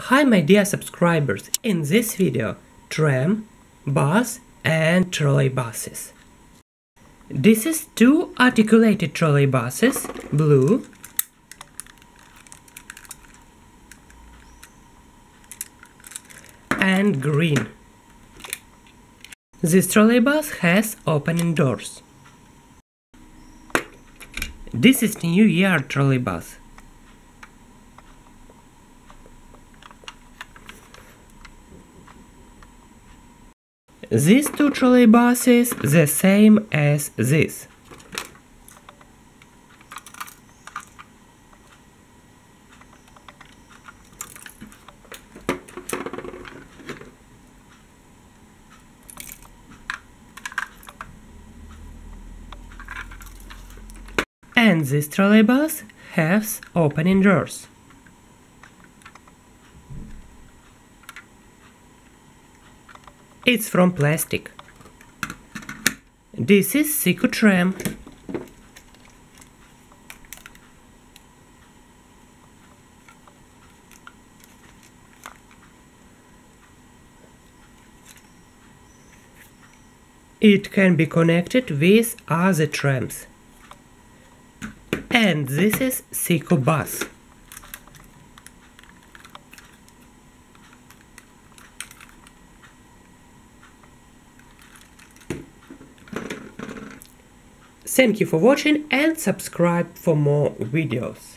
Hi my dear subscribers, in this video, tram, bus and trolleybuses. This is two articulated trolleybuses, blue and green. This trolleybus has opening doors. This is New Year trolleybus. These two trolleybuses the same as this. And this trolleybus has opening doors. It's from plastic. This is Siku Tram. It can be connected with other trams. And this is Siku bus. Thank you for watching and subscribe for more videos.